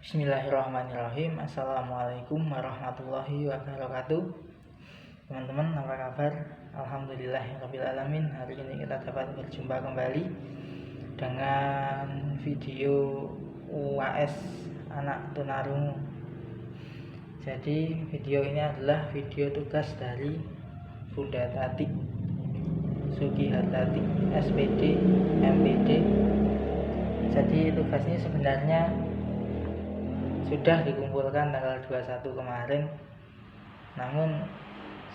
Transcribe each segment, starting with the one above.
Bismillahirrahmanirrahim. Assalamualaikum warahmatullahi wabarakatuh. Teman-teman, apa kabar? Alhamdulillahirrahmanirrahim. Hari ini kita dapat berjumpa kembali dengan video UAS anak tunarungu. Jadi video ini adalah video tugas dari Bunda Tati Sugihartati SPD MPD. Jadi tugasnya sebenarnya sudah dikumpulkan tanggal 21 kemarin, namun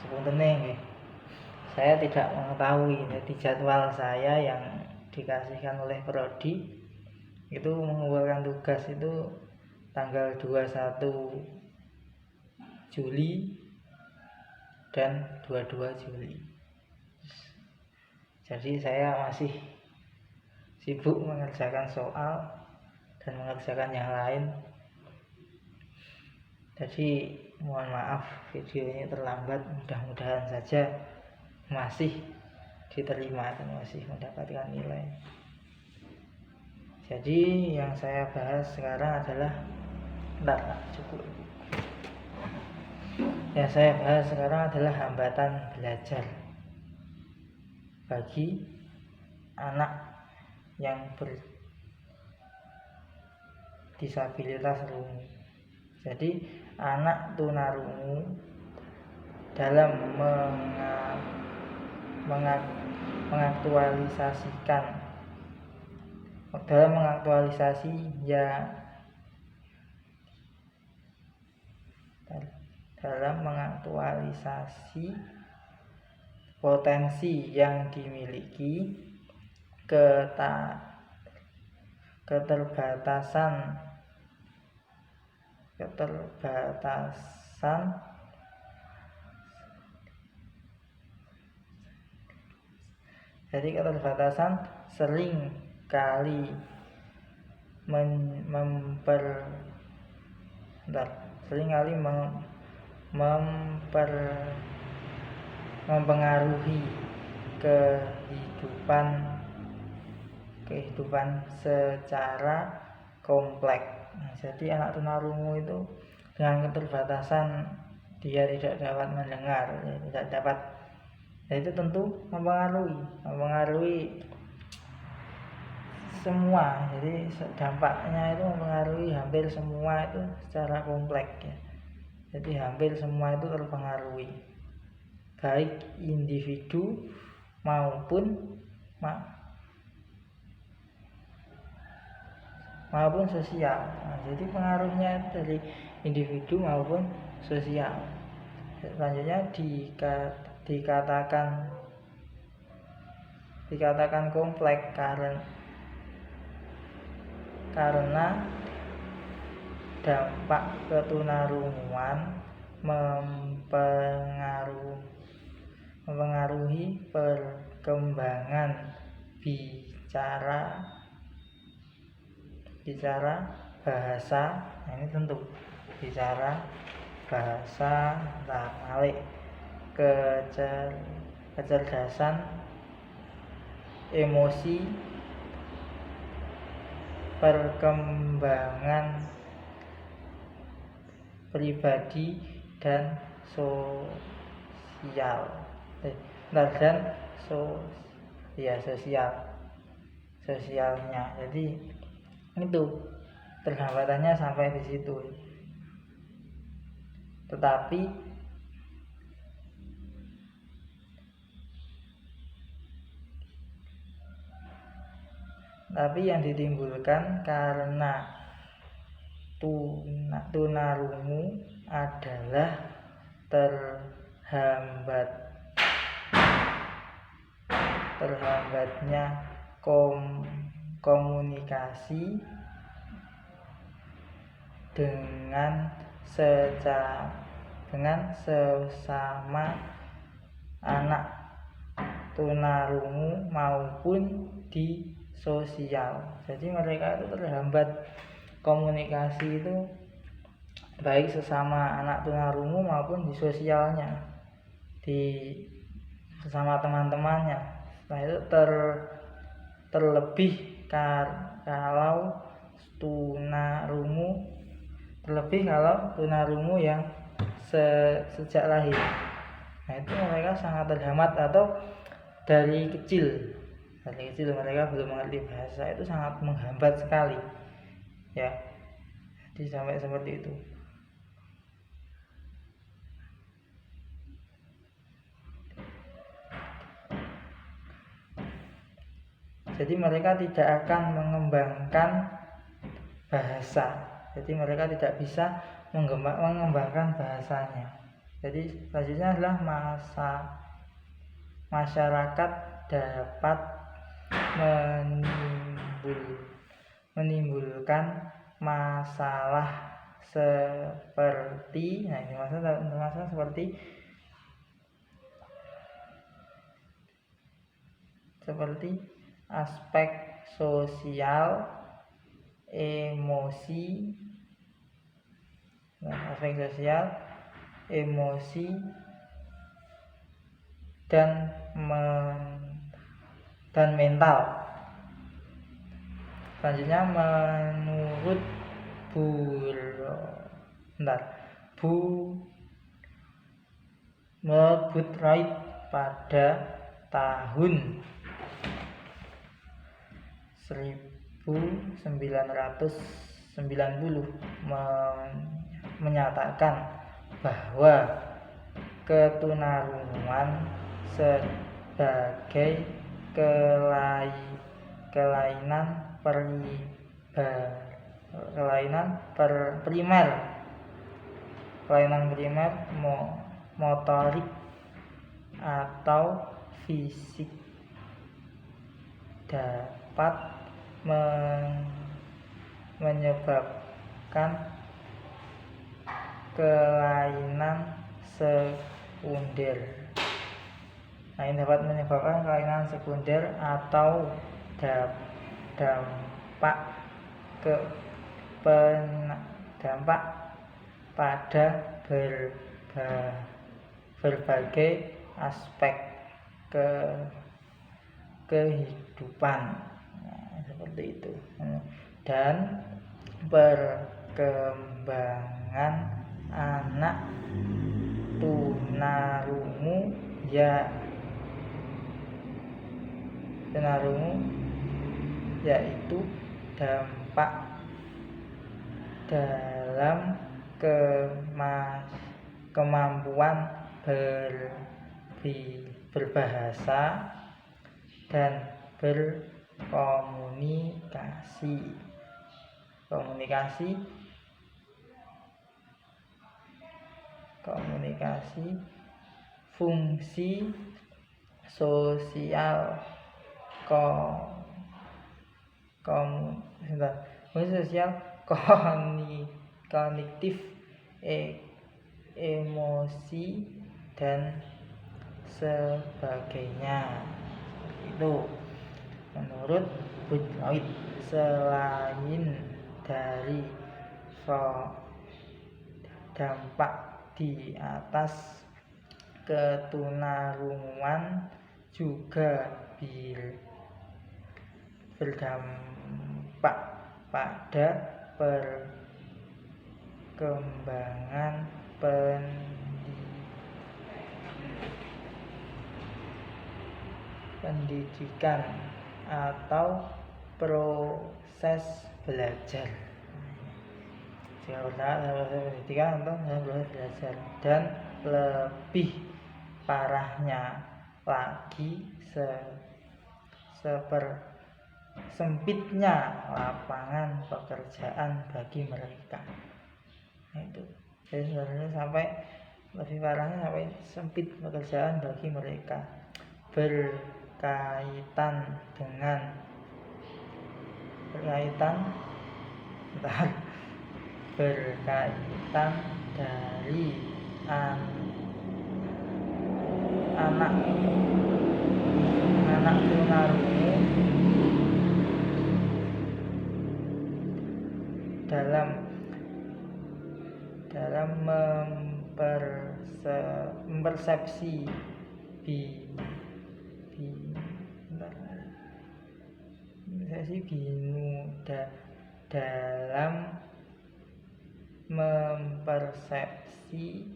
sebenarnya saya tidak mengetahui. Jadi jadwal saya yang dikasihkan oleh Prodi itu mengumpulkan tugas itu tanggal 21 Juli dan 22 Juli. Jadi saya masih sibuk mengerjakan soal dan mengerjakan yang lain. Jadi mohon maaf video ini terlambat, mudah-mudahan saja masih diterima dan masih mendapatkan nilai. Jadi yang saya bahas sekarang adalah Yang saya bahas sekarang adalah hambatan belajar bagi anak yang berdisabilitas rungu. Jadi anak tunarungu dalam mengaktualisasi potensi yang dimiliki, keterbatasan sering kali mempengaruhi kehidupan secara kompleks. Jadi anak tunarungu itu dengan keterbatasan dia tidak dapat mendengar, itu tentu mempengaruhi semua. Jadi dampaknya itu mempengaruhi hampir semua itu secara kompleks ya. Jadi hampir semua itu terpengaruhi, baik individu maupun sosial. Jadi pengaruhnya dari individu maupun sosial. Selanjutnya dikatakan kompleks karena dampak ketunarunguan mempengaruhi perkembangan bicara bahasa. Ini tentu bicara bahasa, kecerdasan emosi, perkembangan pribadi dan sosialnya. Jadi itu terhambatannya sampai di situ. Tetapi yang ditimbulkan karena tunarungu adalah terhambatnya komunikasi dengan sesama anak tunarungu maupun di sosial. Jadi mereka itu terhambat komunikasi itu baik sesama anak tunarungu maupun di sosialnya, di sesama teman-temannya. Nah itu terlebih kalau tunarungu terlebih kalau tunarungu yang sejak lahir. Nah itu mereka sangat terhambat, atau dari kecil mereka belum mengerti bahasa, itu sangat menghambat sekali ya. Jadi sampai seperti itu. Jadi mereka tidak akan mengembangkan bahasa. Jadi mereka tidak bisa mengembangkan bahasanya. Jadi selanjutnya adalah masyarakat dapat menimbulkan masalah seperti, nah ini masalah seperti aspek sosial, emosi, dan mental. Selanjutnya menurut Boothroyd pada tahun 1990 menyatakan bahwa ketunarunguan sebagai kelainan primer motorik atau fisik dapat menyebabkan kelainan sekunder. Nah, ini dapat menyebabkan kelainan sekunder atau dampak pada berbagai aspek kehidupan. Nah, seperti itu. Dan perkembangan anak tunarungu yaitu dampak dalam kemampuan berbahasa dan komunikasi, fungsi sosial kognitif, emosi dan sebagainya. Itu menurut Boothroyd. Selain dari dampak di atas, ketunarunguan juga berdampak pada perkembangan pendidikan atau proses belajar. Pendidikan atau proses belajar. Dan lebih parahnya lagi, sempitnya lapangan pekerjaan bagi mereka. Nah, itu. Jadi sebenarnya sampai lebih parahnya sampai sempit pekerjaan bagi mereka. Berkaitan dari anak tunarungu dalam mempersepsi dalam mempersepsi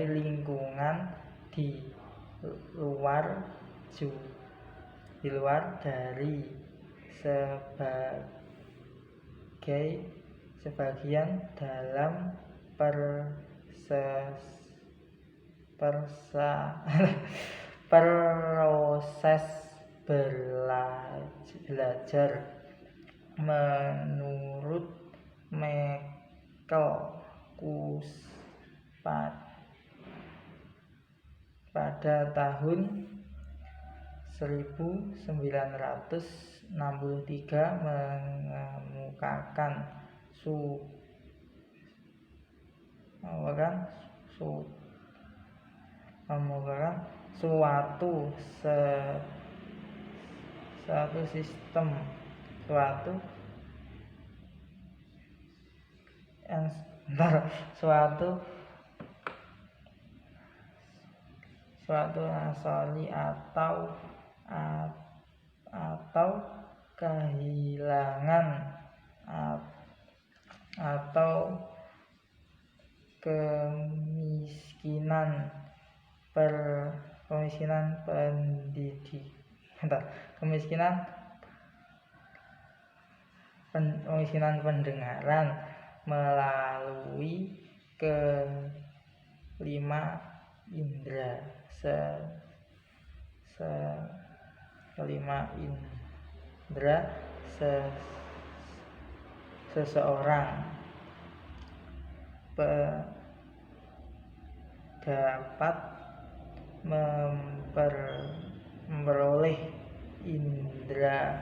lingkungan di luar dari sebagian dalam proses belajar. Menurut Michael pada tahun 1963 mengemukakan suatu asoli atau kehilangan atau kemiskinan pendengaran melalui kelima indera seseorang dapat memperoleh indera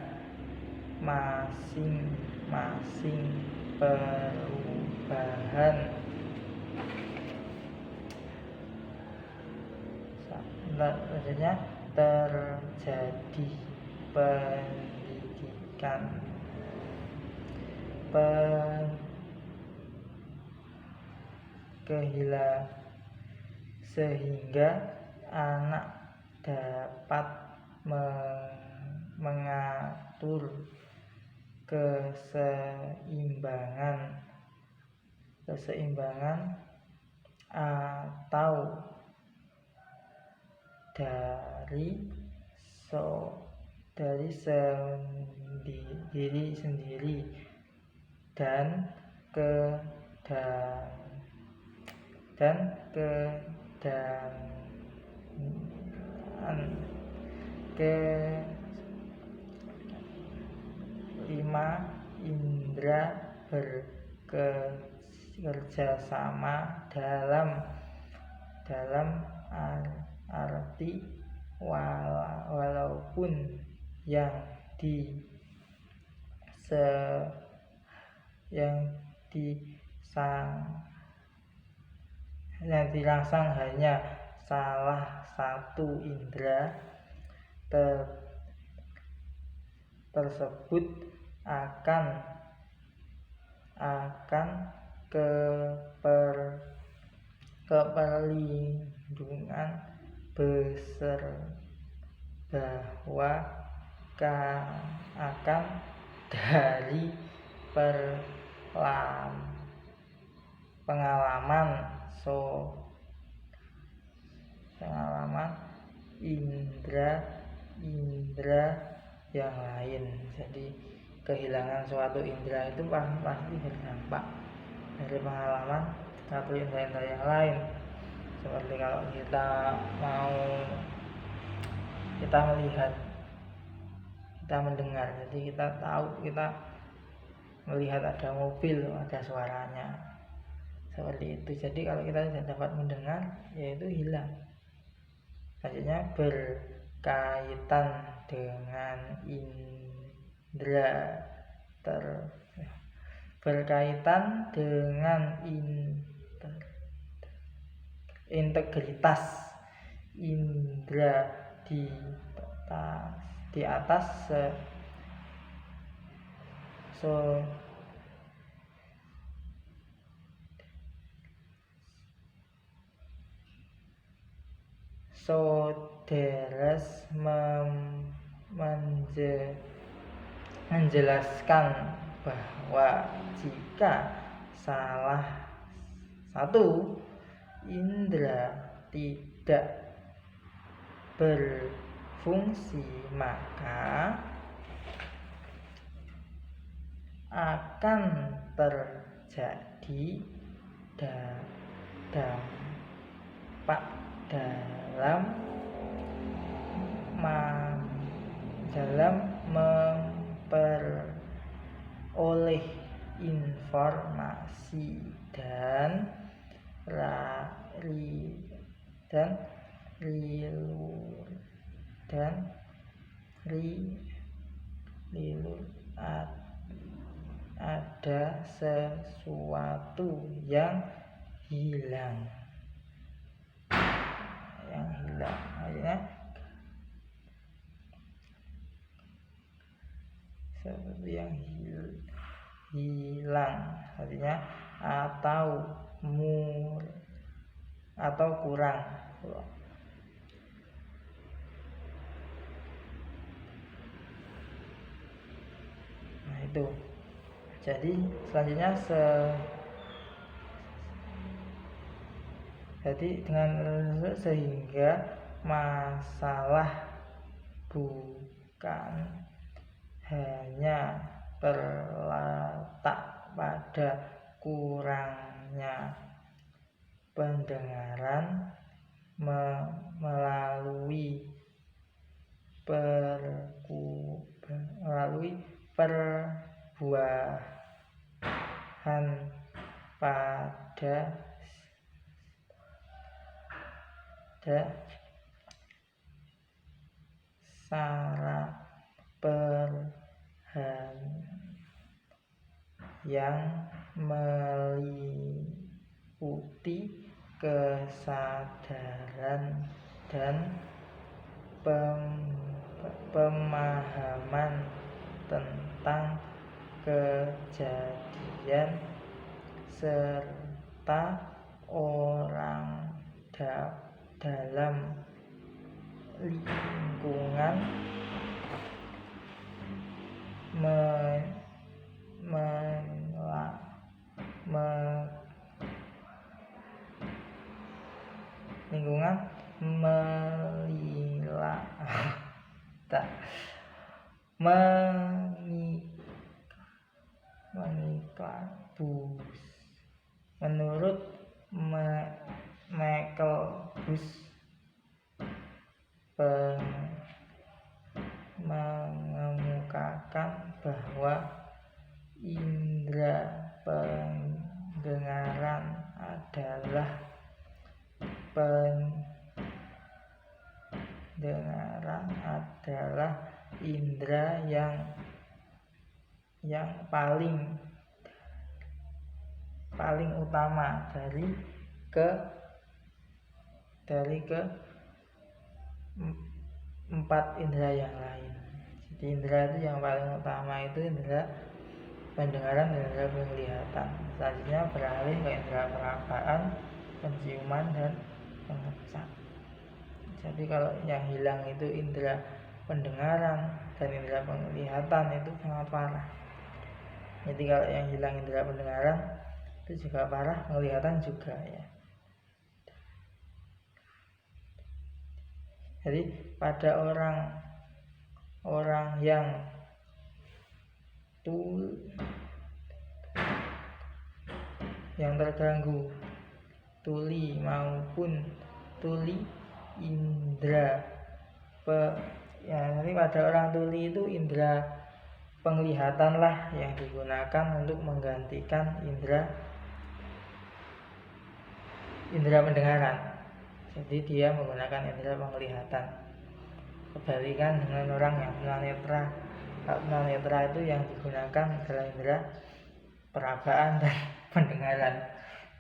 masing-masing perubahan selanjutnya terjadi pendidikan sehingga anak dapat mengatur keseimbangan atau dari diri sendiri dan kelima indera bekerjasama dalam arti walaupun yang dirangsang hanya salah satu indera tersebut akan keperlindungan besar bahwa akan dari pengalaman indera yang lain. Jadi kehilangan suatu indera itu pasti berdampak dari pengalaman satu indera yang lain. Seperti kalau kita melihat, kita mendengar, jadi kita tahu, kita melihat ada mobil, ada suaranya, seperti itu. Jadi kalau kita tidak dapat mendengar, yaitu hilang. Selanjutnya berkaitan dengan integritas indera di atas Soderes menjelaskan bahwa jika salah satu indera tidak berfungsi maka akan terjadi dampak dalam memperoleh informasi dan ada sesuatu yang hilang artinya sesuatu yang hilang artinya atau kurang. Nah itu. Jadi selanjutnya dengan sehingga masalah bukan hanya terletak pada kurangnya pendengaran melalui perbuahan pada saraf yang meliputi kesadaran dan pemahaman tentang kejadian serta orang dalam lingkungan Menurut Michael Bush mengemukakan bahwa indera pendengaran adalah indera yang paling utama dari empat indera yang lain. Jadi indera itu yang paling utama itu indera pendengaran dan indera penglihatan. Selanjutnya beralih ke indera perabaan, penciuman dan pengecap. Jadi kalau yang hilang itu indera pendengaran dan indera penglihatan itu sangat parah. Jadi kalau yang hilang indera pendengaran itu juga parah, penglihatan juga ya. Jadi pada orang yang terganggu tuli maupun tuli indera nanti pada orang tuli itu indera penglihatan lah yang digunakan untuk menggantikan indera pendengaran. Jadi dia menggunakan indera penglihatan. Kebalikan dengan orang yang tunanetra. Kalau tunanetra itu yang digunakan adalah indera perabaan dan pendengaran.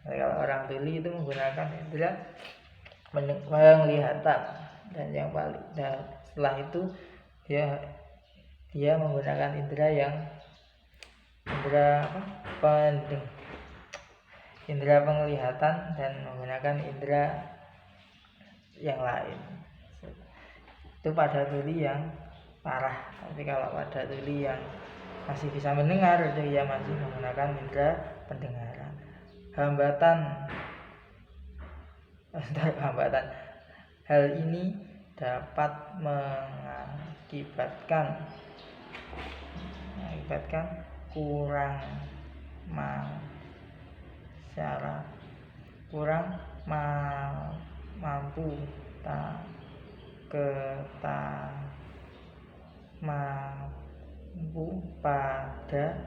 Jadi kalau orang tuli itu menggunakan indera penglihatan dan yang paling setelah itu dia menggunakan indera penglihatan dan menggunakan indera yang lain. Itu pada tuli yang parah. Tapi kalau pada tuli yang masih bisa mendengar, dia masih menggunakan indera pendengaran. Hambatan hal ini dapat mengakibatkan kurang mampu pada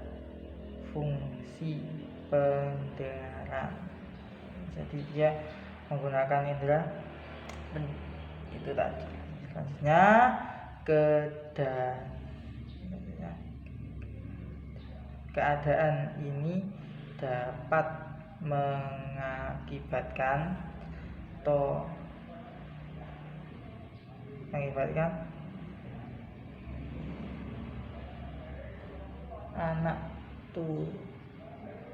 fungsi pendengaran. Jadi dia menggunakan indera itu tadi. Selanjutnya keadaan ini dapat mengakibatkan anak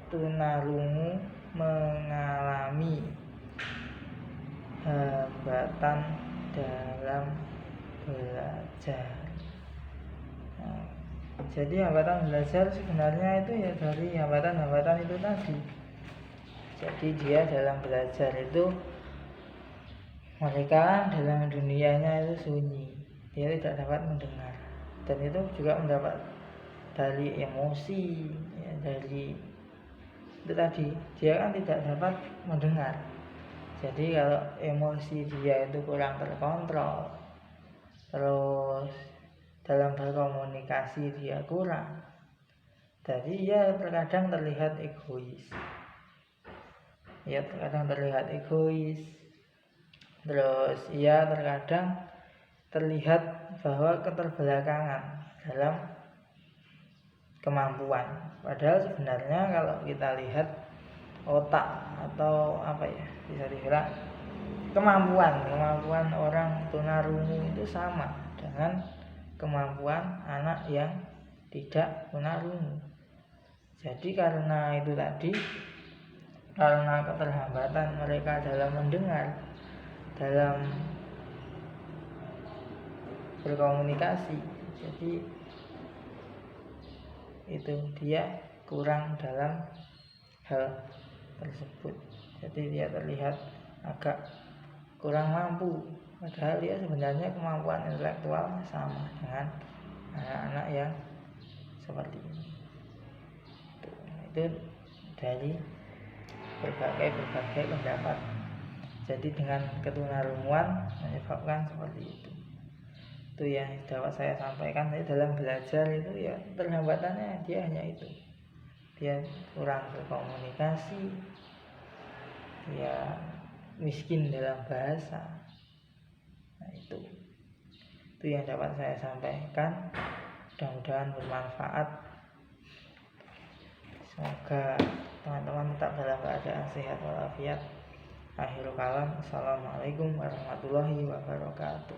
tunarungu mengalami hambatan dalam belajar. Jadi hambatan belajar sebenarnya itu ya dari hambatan itu tadi. Jadi dia dalam belajar itu mereka dalam dunianya itu sunyi, dia tidak dapat mendengar, dan itu juga mendapat dari emosi ya, dari itu tadi dia kan tidak dapat mendengar. Jadi kalau emosi dia itu kurang terkontrol, terus dalam berkomunikasi dia kurang, jadi ia terkadang terlihat egois, terus ia terkadang terlihat bahwa keterbelakangan dalam kemampuan. Padahal sebenarnya kalau kita lihat otak atau bisa dibilang kemampuan orang tunarungu itu sama dengan kemampuan anak yang tidak tunarungu. Jadi karena itu tadi, karena keterhambatan mereka dalam mendengar, dalam berkomunikasi, jadi itu dia kurang dalam hal tersebut. Jadi dia terlihat agak kurang mampu, padahal dia sebenarnya kemampuan intelektual sama dengan anak-anak yang seperti ini. Itu dari berbagai pendapat. Jadi dengan ketunarunguan menyebabkan seperti itu. Itu yang dapat saya sampaikan. Jadi dalam belajar itu ya terhambatannya dia hanya itu, dia kurang berkomunikasi, dia miskin dalam bahasa. Nah itu yang dapat saya sampaikan. Mudah-mudahan bermanfaat. Semoga teman-teman tetap dalam keadaan sehat walafiat. Akhirul kalam. Assalamualaikum warahmatullahi wabarakatuh.